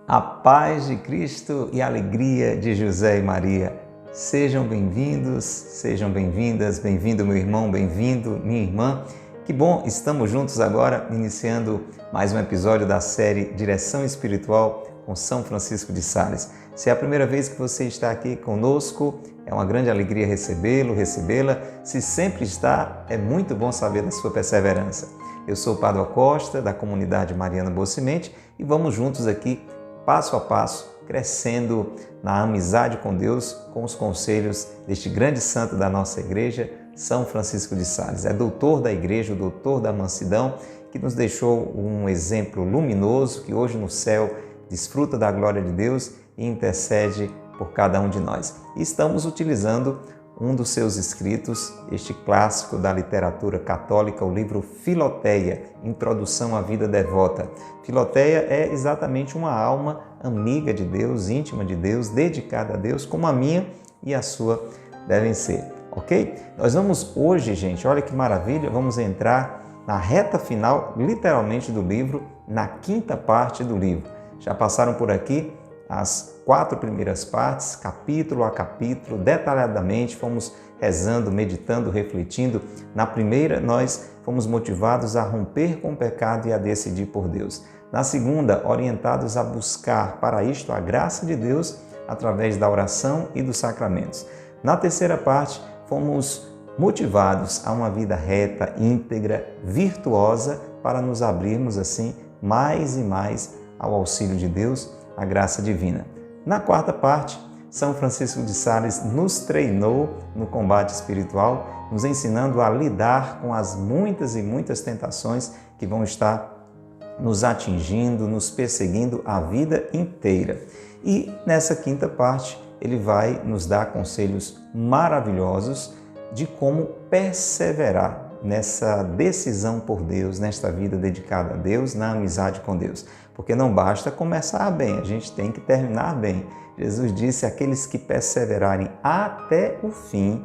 A paz de Cristo e a alegria de José e Maria. Sejam bem-vindos, sejam bem-vindas, bem-vindo meu irmão, bem-vindo minha irmã. Que bom, estamos juntos agora, iniciando mais um episódio da série Direção Espiritual com São Francisco de Sales. Se é a primeira vez que você está aqui conosco, é uma grande alegria recebê-lo, recebê-la. Se sempre está, é muito bom saber da sua perseverança. Eu sou o Padre Acosta, da comunidade Mariana Boa Semente, e vamos juntos aqui, passo a passo, crescendo na amizade com Deus, com os conselhos deste grande santo da nossa igreja, São Francisco de Sales. É doutor da igreja, o doutor da mansidão, que nos deixou um exemplo luminoso, que hoje no céu desfruta da glória de Deus e intercede por cada um de nós. E estamos utilizando um dos seus escritos, este clássico da literatura católica, o livro Filoteia, Introdução à Vida Devota. Filoteia é exatamente uma alma amiga de Deus, íntima de Deus, dedicada a Deus, como a minha e a sua devem ser, ok? Nós vamos hoje, gente, olha que maravilha, vamos entrar na reta final, literalmente, do livro, na quinta parte do livro. Já passaram por aqui as 4 primeiras partes, capítulo a capítulo, detalhadamente, fomos rezando, meditando, refletindo. Na primeira, nós fomos motivados a romper com o pecado e a decidir por Deus. Na segunda, orientados a buscar para isto a graça de Deus através da oração e dos sacramentos. Na terceira parte, fomos motivados a uma vida reta, íntegra, virtuosa, para nos abrirmos assim mais e mais ao auxílio de Deus, a graça divina. Na quarta parte, São Francisco de Sales nos treinou no combate espiritual, nos ensinando a lidar com as muitas e muitas tentações que vão estar nos atingindo, nos perseguindo a vida inteira. E nessa quinta parte, ele vai nos dar conselhos maravilhosos de como perseverar nessa decisão por Deus, nesta vida dedicada a Deus, na amizade com Deus. Porque não basta começar bem, a gente tem que terminar bem. Jesus disse, aqueles que perseverarem até o fim,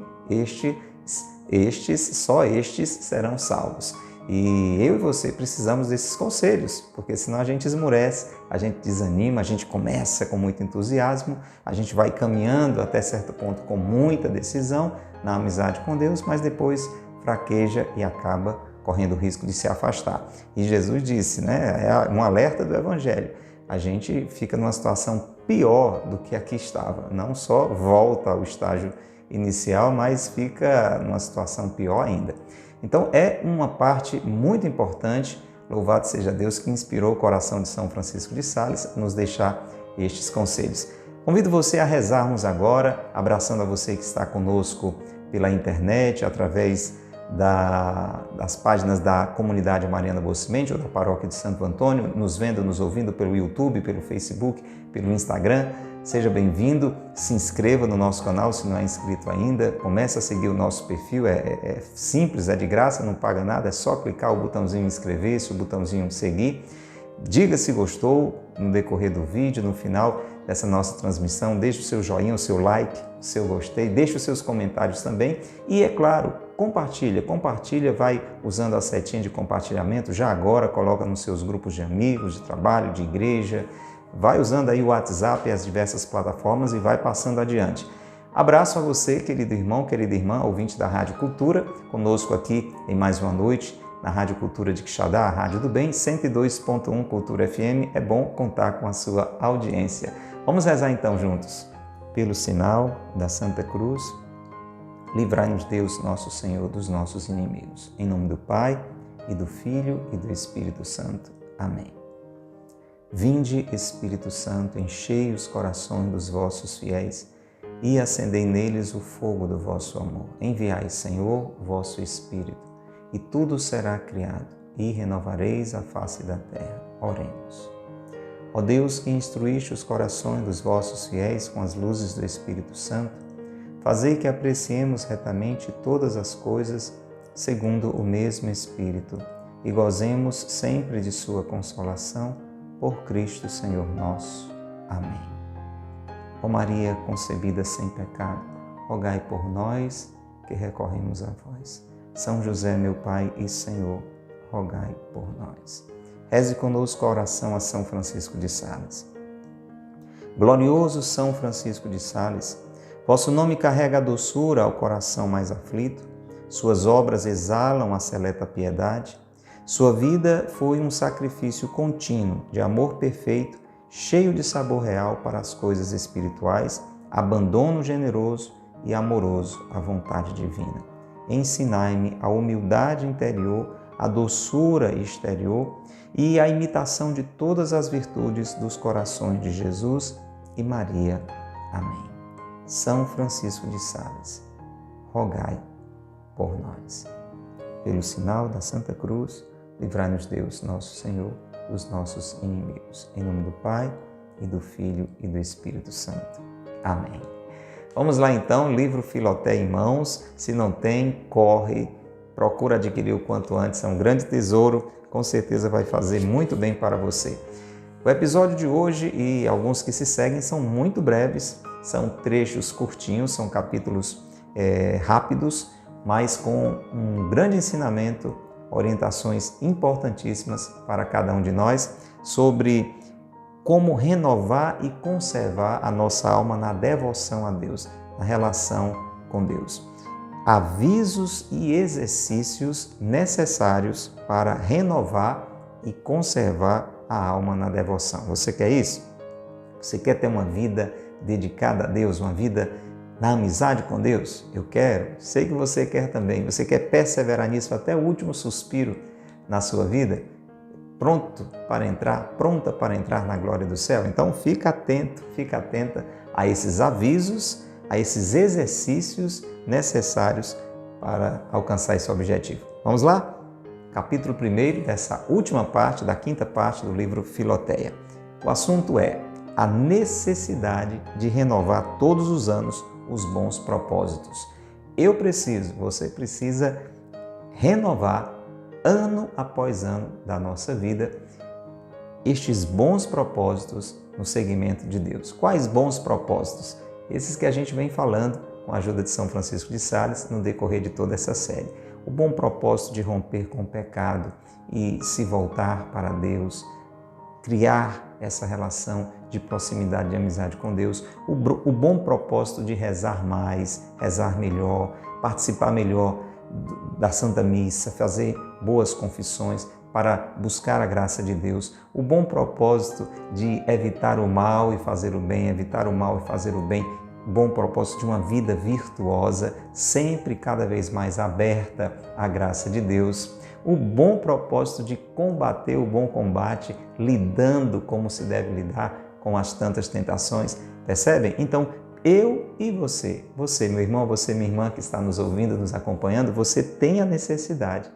só estes serão salvos. E eu e você precisamos desses conselhos, porque senão a gente esmurece, a gente desanima, a gente começa com muito entusiasmo, a gente vai caminhando até certo ponto com muita decisão na amizade com Deus, mas depois fraqueja e acaba correndo o risco de se afastar. E Jesus disse, é um alerta do Evangelho, a gente fica numa situação pior do que aqui estava. Não só volta ao estágio inicial, mas fica numa situação pior ainda. Então é uma parte muito importante, louvado seja Deus que inspirou o coração de São Francisco de Sales a nos deixar estes conselhos. Convido você a rezarmos agora, abraçando a você que está conosco pela internet, através das páginas da comunidade Mariana Boa Semente ou da paróquia de Santo Antônio, nos vendo, nos ouvindo pelo YouTube, pelo Facebook, pelo Instagram. Seja bem-vindo, se inscreva no nosso canal se não é inscrito ainda, comece a seguir o nosso perfil, é simples, é de graça, não paga nada, é só clicar o botãozinho inscrever-se, o botãozinho seguir. Diga se gostou no decorrer do vídeo, no final dessa nossa transmissão, deixe o seu joinha, o seu like, o seu gostei, deixe os seus comentários também e, é claro, compartilha, vai usando a setinha de compartilhamento, já agora coloca nos seus grupos de amigos, de trabalho, de igreja, vai usando aí o WhatsApp e as diversas plataformas e vai passando adiante. Abraço a você, querido irmão, querida irmã, ouvinte da Rádio Cultura, conosco aqui em mais uma noite, na Rádio Cultura de Quixadá, a Rádio do Bem, 102.1 Cultura FM. É bom contar com a sua audiência. Vamos rezar então juntos. Pelo sinal da Santa Cruz, livrai-nos Deus, nosso Senhor, dos nossos inimigos. Em nome do Pai, e do Filho, e do Espírito Santo. Amém. Vinde, Espírito Santo, enchei os corações dos vossos fiéis e acendei neles o fogo do vosso amor. Enviai, Senhor, vosso Espírito, e tudo será criado, e renovareis a face da terra. Oremos. Ó Deus, que instruíste os corações dos vossos fiéis com as luzes do Espírito Santo, fazei que apreciemos retamente todas as coisas segundo o mesmo Espírito e gozemos sempre de sua consolação, por Cristo Senhor nosso. Amém. Ó Maria concebida sem pecado, rogai por nós que recorremos a vós. São José, meu Pai e Senhor, rogai por nós. Reze conosco a oração a São Francisco de Sales. Glorioso São Francisco de Sales, vosso nome carrega a doçura ao coração mais aflito, suas obras exalam a seleta piedade, sua vida foi um sacrifício contínuo de amor perfeito, cheio de sabor real para as coisas espirituais, abandono generoso e amoroso à vontade divina. Ensinai-me a humildade interior, a doçura exterior e a imitação de todas as virtudes dos corações de Jesus e Maria. Amém. São Francisco de Sales, rogai por nós. Pelo sinal da Santa Cruz, livrai-nos Deus, nosso Senhor, dos nossos inimigos. Em nome do Pai, e do Filho, e do Espírito Santo. Amém. Vamos lá então, livro Filoteia em mãos. Se não tem, corre, procura adquirir o quanto antes. É um grande tesouro, com certeza vai fazer muito bem para você. O episódio de hoje e alguns que se seguem são muito breves, são trechos curtinhos, são capítulos rápidos, mas com um grande ensinamento, orientações importantíssimas para cada um de nós sobre como renovar e conservar a nossa alma na devoção a Deus, na relação com Deus. Avisos e exercícios necessários para renovar e conservar a alma na devoção. Você quer isso? Você quer ter uma vida dedicada a Deus, uma vida na amizade com Deus? Eu quero. Sei que você quer também. Você quer perseverar nisso até o último suspiro na sua vida? Pronta para entrar na glória do céu? Então fica atento, fica atenta a esses avisos, a esses exercícios necessários para alcançar esse objetivo. Vamos lá? Capítulo 1 dessa última parte, da quinta parte do livro Filoteia. O assunto é a necessidade de renovar todos os anos os bons propósitos. Você precisa renovar ano após ano da nossa vida estes bons propósitos no seguimento de Deus. Quais bons propósitos? Esses que a gente vem falando com a ajuda de São Francisco de Sales no decorrer de toda essa série. O bom propósito de romper com o pecado e se voltar para Deus, criar essa relação de proximidade, de amizade com Deus, o bom propósito de rezar mais, rezar melhor, participar melhor da Santa Missa, fazer boas confissões para buscar a graça de Deus, o bom propósito de evitar o mal e fazer o bem, evitar o mal e fazer o bem, bom propósito de uma vida virtuosa, sempre cada vez mais aberta à graça de Deus, o bom propósito de combater o bom combate, lidando como se deve lidar com as tantas tentações, percebem? Então, eu e você, meu irmão, você, minha irmã que está nos ouvindo, nos acompanhando, você tem a necessidade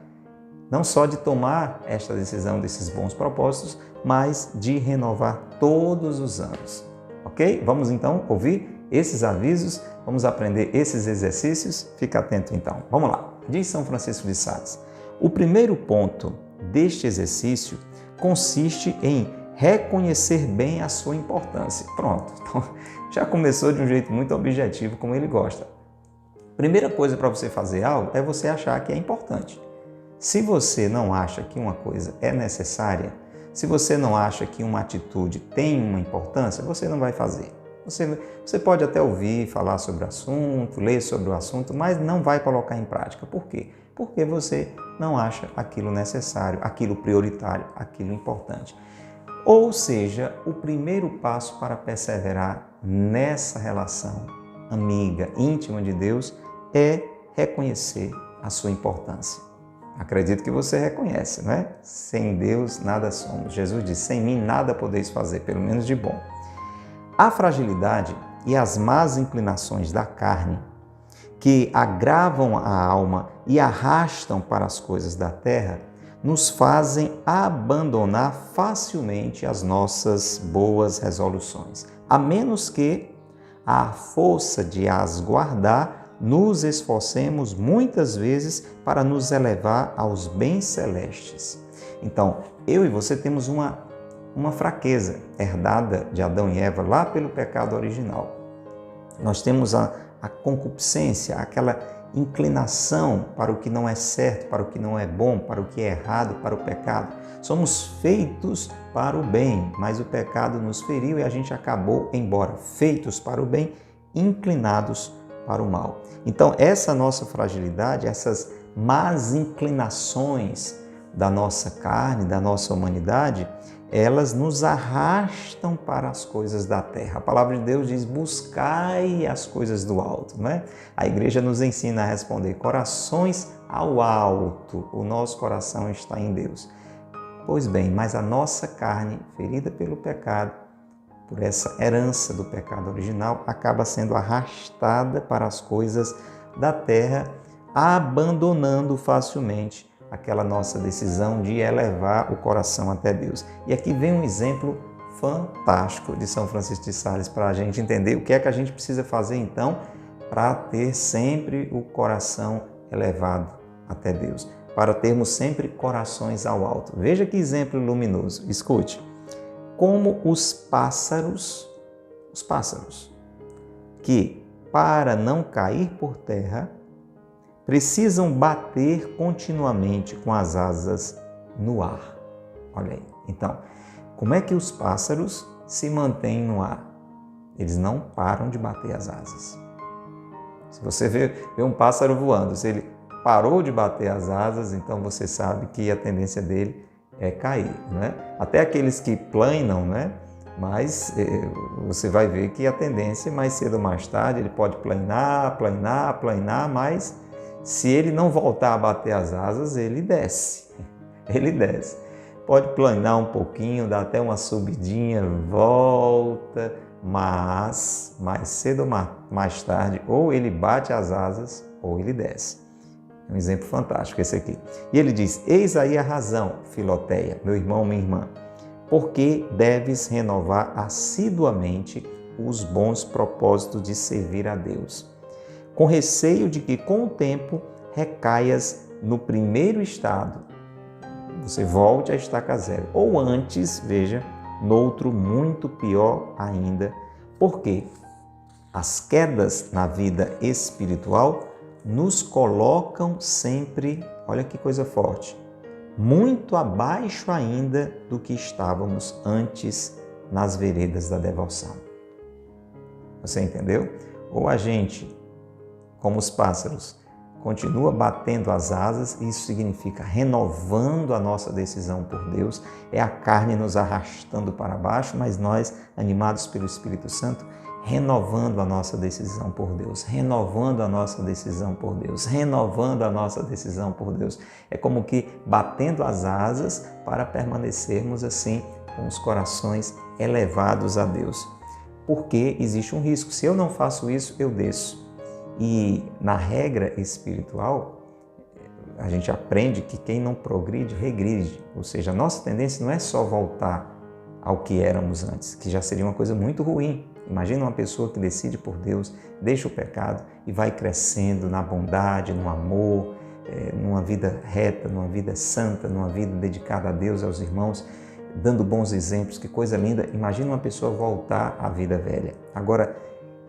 não só de tomar esta decisão desses bons propósitos, mas de renovar todos os anos, ok? Vamos então ouvir esses avisos, vamos aprender esses exercícios, fica atento então. Vamos lá, diz São Francisco de Sales. O primeiro ponto deste exercício consiste em reconhecer bem a sua importância. Pronto, então já começou de um jeito muito objetivo, como ele gosta. Primeira coisa para você fazer algo é você achar que é importante. Se você não acha que uma coisa é necessária, se você não acha que uma atitude tem uma importância, você não vai fazer. Você pode até ouvir falar sobre o assunto, ler sobre o assunto, mas não vai colocar em prática. Por quê? Porque você não acha aquilo necessário, aquilo prioritário, aquilo importante. Ou seja, o primeiro passo para perseverar nessa relação amiga, íntima de Deus, é reconhecer a sua importância. Acredito que você reconhece, não é? Sem Deus nada somos. Jesus disse, sem mim nada podeis fazer, pelo menos de bom. A fragilidade e as más inclinações da carne, que agravam a alma e arrastam para as coisas da terra, nos fazem abandonar facilmente as nossas boas resoluções, a menos que a força de as guardar nos esforcemos muitas vezes para nos elevar aos bens celestes. Então, eu e você temos uma fraqueza herdada de Adão e Eva lá pelo pecado original. Nós temos a concupiscência, aquela inclinação para o que não é certo, para o que não é bom, para o que é errado, para o pecado. Somos feitos para o bem, mas o pecado nos feriu e a gente acabou, embora feitos para o bem, inclinados para o mal. Então, essa nossa fragilidade, essas más inclinações da nossa carne, da nossa humanidade, elas nos arrastam para as coisas da terra. A palavra de Deus diz: buscai as coisas do alto, não é? A igreja nos ensina a responder: corações ao alto, o nosso coração está em Deus. Pois bem, mas a nossa carne, ferida pelo pecado, por essa herança do pecado original, acaba sendo arrastada para as coisas da terra, abandonando facilmente aquela nossa decisão de elevar o coração até Deus. E aqui vem um exemplo fantástico de São Francisco de Sales para a gente entender o que é que a gente precisa fazer então para ter sempre o coração elevado até Deus, para termos sempre corações ao alto. Veja que exemplo luminoso. Escute. Como os pássaros, que, para não cair por terra, precisam bater continuamente com as asas no ar. Olha aí. Então, como é que os pássaros se mantêm no ar? Eles não param de bater as asas. Se você vê um pássaro voando, se ele parou de bater as asas, então você sabe que a tendência dele é cair, né? Até aqueles que planam, né? Mas você vai ver que a tendência, mais cedo ou mais tarde, ele pode planar, mas se ele não voltar a bater as asas, ele desce. Ele desce. Pode planar um pouquinho, dar até uma subidinha, volta, mas mais cedo ou mais tarde, ou ele bate as asas, ou ele desce. É um exemplo fantástico esse aqui. E ele diz: eis aí a razão, Filoteia, meu irmão, minha irmã, porque deves renovar assiduamente os bons propósitos de servir a Deus, com receio de que com o tempo recaias no primeiro estado, você volte a estaca zero, ou antes, veja, noutro muito pior ainda, porque as quedas na vida espiritual nos colocam sempre, olha que coisa forte, muito abaixo ainda do que estávamos antes nas veredas da devoção. Você entendeu? Ou a gente, como os pássaros, continua batendo as asas, isso significa renovando a nossa decisão por Deus, é a carne nos arrastando para baixo, mas nós, animados pelo Espírito Santo, renovando a nossa decisão por Deus, renovando a nossa decisão por Deus, renovando a nossa decisão por Deus. É como que batendo as asas para permanecermos assim, com os corações elevados a Deus. Porque existe um risco, se eu não faço isso, eu desço. E na regra espiritual, a gente aprende que quem não progride, regride. Ou seja, a nossa tendência não é só voltar ao que éramos antes, que já seria uma coisa muito ruim. Imagina uma pessoa que decide por Deus, deixa o pecado e vai crescendo na bondade, no amor, numa vida reta, numa vida santa, numa vida dedicada a Deus, aos irmãos, dando bons exemplos, que coisa linda. Imagina uma pessoa voltar à vida velha. Agora,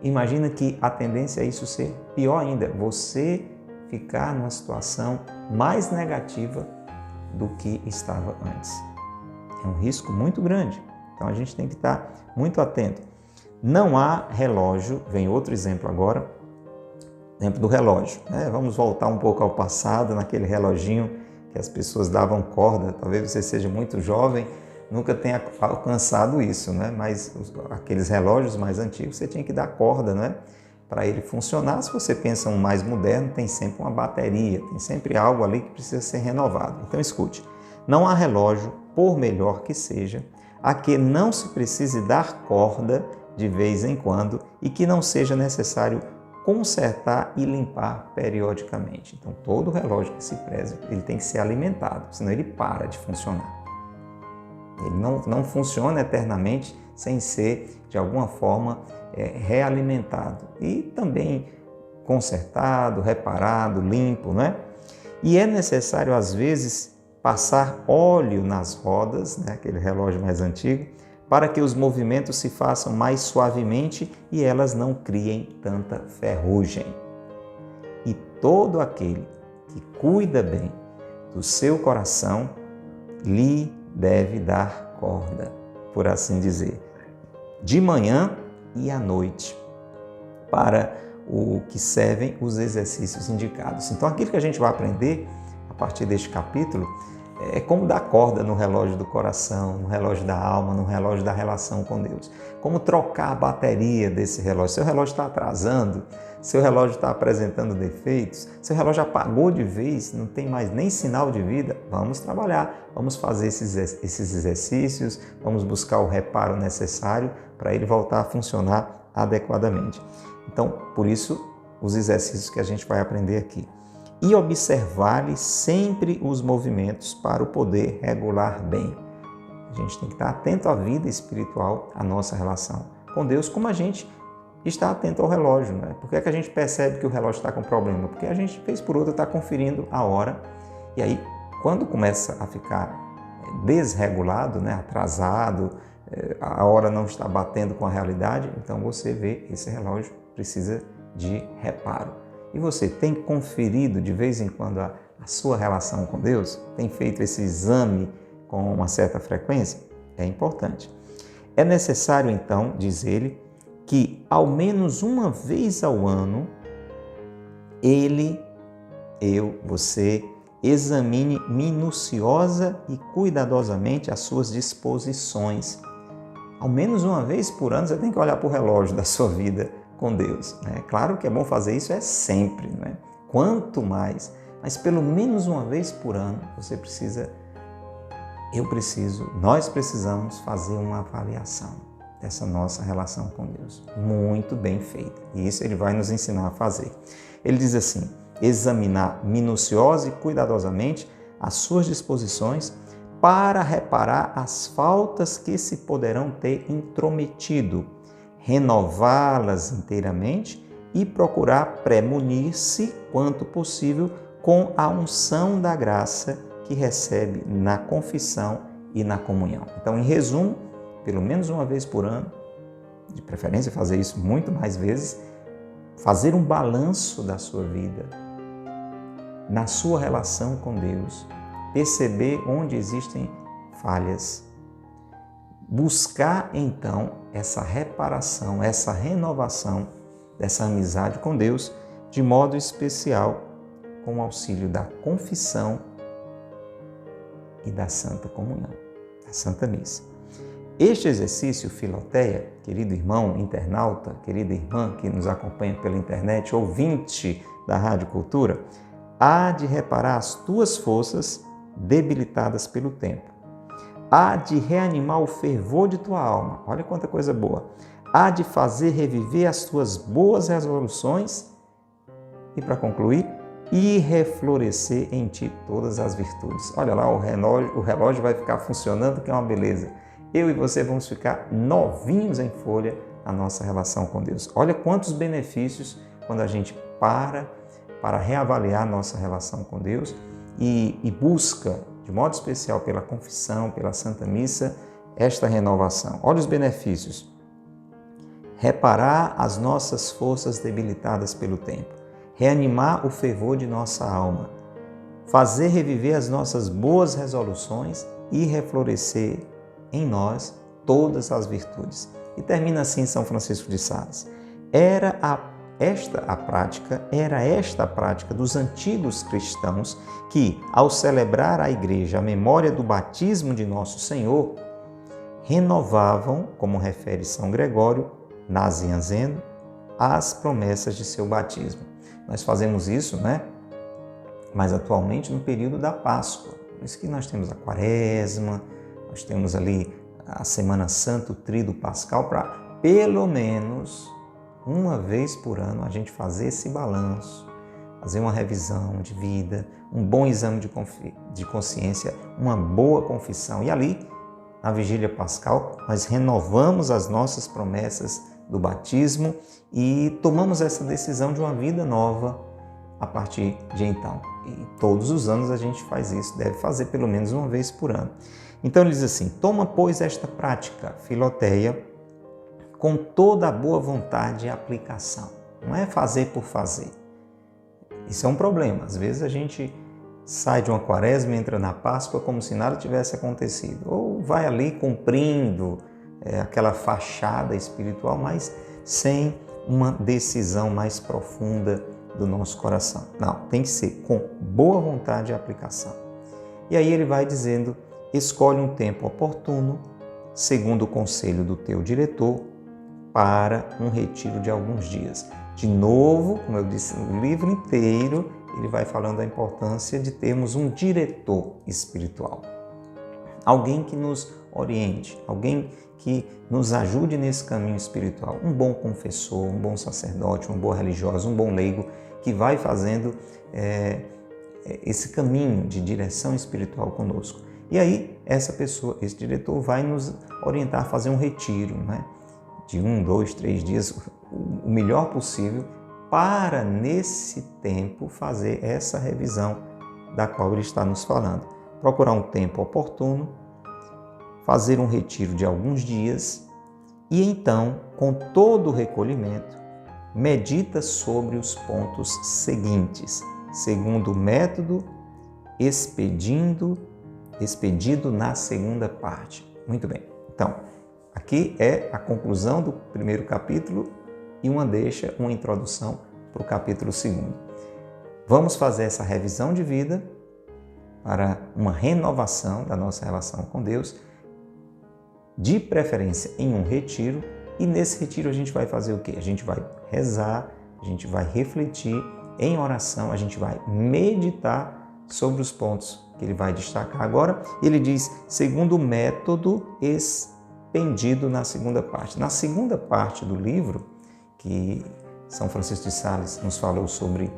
imagina que a tendência é isso ser pior ainda, você ficar numa situação mais negativa do que estava antes. É um risco muito grande, então a gente tem que estar muito atento. Não há relógio, vem outro exemplo agora, exemplo do relógio, né? Vamos voltar um pouco ao passado, naquele reloginho que as pessoas davam corda, talvez você seja muito jovem, nunca tenha alcançado isso, né? Mas aqueles relógios mais antigos você tinha que dar corda, né? Para ele funcionar. Se você pensa um mais moderno, tem sempre uma bateria, tem sempre algo ali que precisa ser renovado. Então escute, não há relógio, por melhor que seja, a que não se precise dar corda de vez em quando e que não seja necessário consertar e limpar periodicamente. Então todo relógio que se preze, ele tem que ser alimentado, senão ele para de funcionar. Ele não funciona eternamente sem ser, de alguma forma, realimentado e também consertado, reparado, limpo, né? E é necessário, às vezes, passar óleo nas rodas, né? Aquele relógio mais antigo, para que os movimentos se façam mais suavemente e elas não criem tanta ferrugem. E todo aquele que cuida bem do seu coração lhe deve dar corda, por assim dizer, de manhã e à noite, para o que servem os exercícios indicados. Então, aquilo que a gente vai aprender a partir deste capítulo é como dar corda no relógio do coração, no relógio da alma, no relógio da relação com Deus. Como trocar a bateria desse relógio. Seu relógio está atrasando, seu relógio está apresentando defeitos, seu relógio apagou de vez, não tem mais nem sinal de vida. Vamos trabalhar, vamos fazer esses exercícios, vamos buscar o reparo necessário para ele voltar a funcionar adequadamente. Então, por isso, os exercícios que a gente vai aprender aqui. E observar-lhe sempre os movimentos para o poder regular bem. A gente tem que estar atento à vida espiritual, à nossa relação com Deus, como a gente está atento ao relógio. Né? Por que é que a gente percebe que o relógio está com problema? Porque a gente, vez por outra, está conferindo a hora. E aí, quando começa a ficar desregulado, né? Atrasado, a hora não está batendo com a realidade, então você vê esse relógio precisa de reparo. E você tem conferido de vez em quando a sua relação com Deus? Tem feito esse exame com uma certa frequência? É importante. É necessário, então, diz ele, que ao menos uma vez ao ano, você examine minuciosa e cuidadosamente as suas disposições. Ao menos uma vez por ano, você tem que olhar para o relógio da sua vida com Deus. Né? Claro que é bom fazer isso sempre, né? Quanto mais, mas pelo menos uma vez por ano nós precisamos fazer uma avaliação dessa nossa relação com Deus, muito bem feita. E isso ele vai nos ensinar a fazer. Ele diz assim, examinar minuciosa e cuidadosamente as suas disposições para reparar as faltas que se poderão ter intrometido, renová-las inteiramente e procurar premunir-se, quanto possível, com a unção da graça que recebe na confissão e na comunhão. Então, em resumo, pelo menos uma vez por ano, de preferência fazer isso muito mais vezes, fazer um balanço da sua vida, na sua relação com Deus, perceber onde existem falhas, buscar então essa reparação, essa renovação dessa amizade com Deus, de modo especial com o auxílio da confissão e da Santa Comunhão, da Santa Missa. Este exercício, Filoteia, querido irmão internauta, querida irmã que nos acompanha pela internet, ouvinte da Rádio Cultura, há de reparar as tuas forças debilitadas pelo tempo. Há de reanimar o fervor de tua alma. Olha quanta coisa boa. Há de fazer reviver as tuas boas resoluções e, para concluir, e reflorescer em ti todas as virtudes. Olha lá, o relógio vai ficar funcionando, que é uma beleza. Eu e você vamos ficar novinhos em folha na nossa relação com Deus. Olha quantos benefícios quando a gente para reavaliar nossa relação com Deus e busca, de modo especial pela confissão, pela Santa Missa, esta renovação. Olha os benefícios. Reparar as nossas forças debilitadas pelo tempo. Reanimar o fervor de nossa alma. Fazer reviver as nossas boas resoluções e reflorescer em nós todas as virtudes. E termina assim São Francisco de Sales. Era esta a prática dos antigos cristãos que, ao celebrar a Igreja a memória do batismo de Nosso Senhor, renovavam, como refere São Gregório, Nazianzeno, as promessas de seu batismo. Nós fazemos isso, né? Mas atualmente no período da Páscoa. Por isso que nós temos a Quaresma, nós temos ali a Semana Santa, o Tríduo Pascal, para pelo menos uma vez por ano a gente fazer esse balanço, fazer uma revisão de vida, um bom exame de consciência, uma boa confissão. E ali, na Vigília Pascal, nós renovamos as nossas promessas do batismo e tomamos essa decisão de uma vida nova a partir de então. E todos os anos a gente faz isso, deve fazer pelo menos uma vez por ano. Então ele diz assim, toma, pois, esta prática, Filoteia, com toda a boa vontade e aplicação. Não é fazer por fazer. Isso é um problema. Às vezes a gente sai de uma quaresma e entra na Páscoa como se nada tivesse acontecido. Ou vai ali cumprindo aquela fachada espiritual, mas sem uma decisão mais profunda do nosso coração. Não, tem que ser com boa vontade e aplicação. E aí ele vai dizendo, escolhe um tempo oportuno, segundo o conselho do teu diretor, para um retiro de alguns dias. De novo, como eu disse, o livro inteiro, ele vai falando da importância de termos um diretor espiritual. Alguém que nos oriente, alguém que nos ajude nesse caminho espiritual. Um bom confessor, um bom sacerdote, uma boa religiosa, um bom leigo, que vai fazendo esse caminho de direção espiritual conosco. E aí, essa pessoa, esse diretor, vai nos orientar a fazer um retiro, né? De 1, 2, 3 dias, o melhor possível, para, nesse tempo, fazer essa revisão da qual ele está nos falando. Procurar um tempo oportuno, fazer um retiro de alguns dias e então, com todo o recolhimento, medita sobre os pontos seguintes, segundo o método expedido na segunda parte. Muito bem. Então, aqui é a conclusão do primeiro capítulo e uma introdução para o capítulo 2. Vamos fazer essa revisão de vida para uma renovação da nossa relação com Deus, de preferência em um retiro, e nesse retiro a gente vai fazer o quê? A gente vai rezar, a gente vai refletir em oração, a gente vai meditar sobre os pontos que ele vai destacar agora. Ele diz, segundo o método expendido na segunda parte. Na segunda parte do livro, que São Francisco de Sales nos falou sobre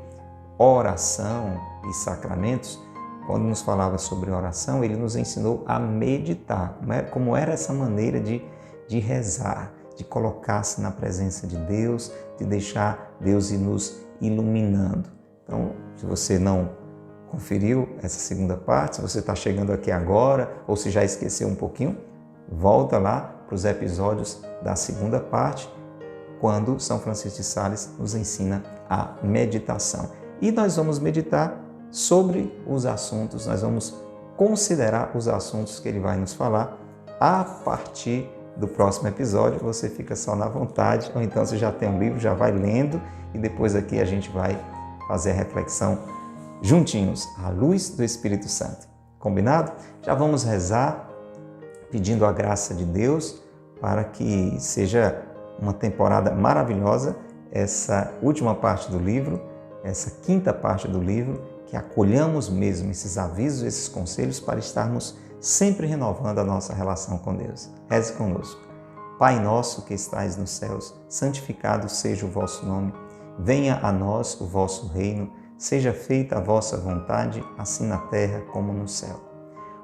oração e sacramentos, quando nos falava sobre oração, ele nos ensinou a meditar, como era essa maneira de rezar, de colocar-se na presença de Deus, de deixar Deus ir nos iluminando. Então, se você não conferiu essa segunda parte, se você está chegando aqui agora ou se já esqueceu um pouquinho, volta lá para os episódios da segunda parte, quando São Francisco de Sales nos ensina a meditação. E nós vamos meditar sobre os assuntos, nós vamos considerar os assuntos que ele vai nos falar a partir do próximo episódio. Você fica só na vontade, ou então você já tem um livro, já vai lendo e depois aqui a gente vai fazer a reflexão juntinhos, à luz do Espírito Santo. Combinado? Já vamos rezar pedindo a graça de Deus para que seja uma temporada maravilhosa, essa última parte do livro, essa quinta parte do livro, que acolhamos mesmo esses avisos, esses conselhos para estarmos sempre renovando a nossa relação com Deus. Reze conosco. Pai nosso que estais nos céus, santificado seja o vosso nome. Venha a nós o vosso reino. Seja feita a vossa vontade, assim na terra como no céu.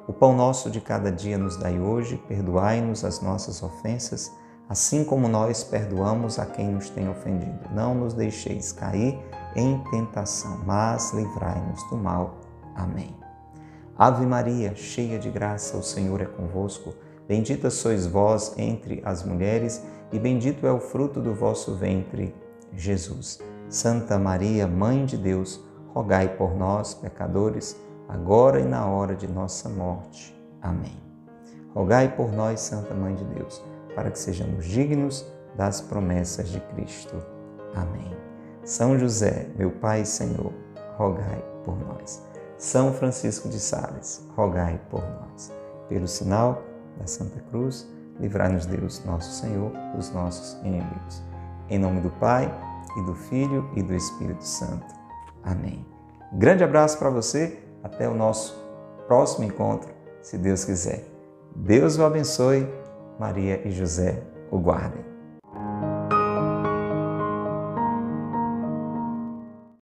O pão nosso de cada dia nos dai hoje. Perdoai-nos as nossas ofensas, assim como nós perdoamos a quem nos tem ofendido. Não nos deixeis cair em tentação, mas livrai-nos do mal. Amém. Ave Maria, cheia de graça, o Senhor é convosco. Bendita sois vós entre as mulheres, e bendito é o fruto do vosso ventre, Jesus. Santa Maria, Mãe de Deus, rogai por nós, pecadores, agora e na hora de nossa morte. Amém. Rogai por nós, Santa Mãe de Deus, para que sejamos dignos das promessas de Cristo. Amém. São José, meu Pai e Senhor, rogai por nós. São Francisco de Sales, rogai por nós. Pelo sinal da Santa Cruz, livrai-nos Deus, nosso Senhor, dos nossos inimigos. Em nome do Pai, e do Filho e do Espírito Santo. Amém. Grande abraço para você, até o nosso próximo encontro, se Deus quiser. Deus o abençoe, Maria e José o guardem.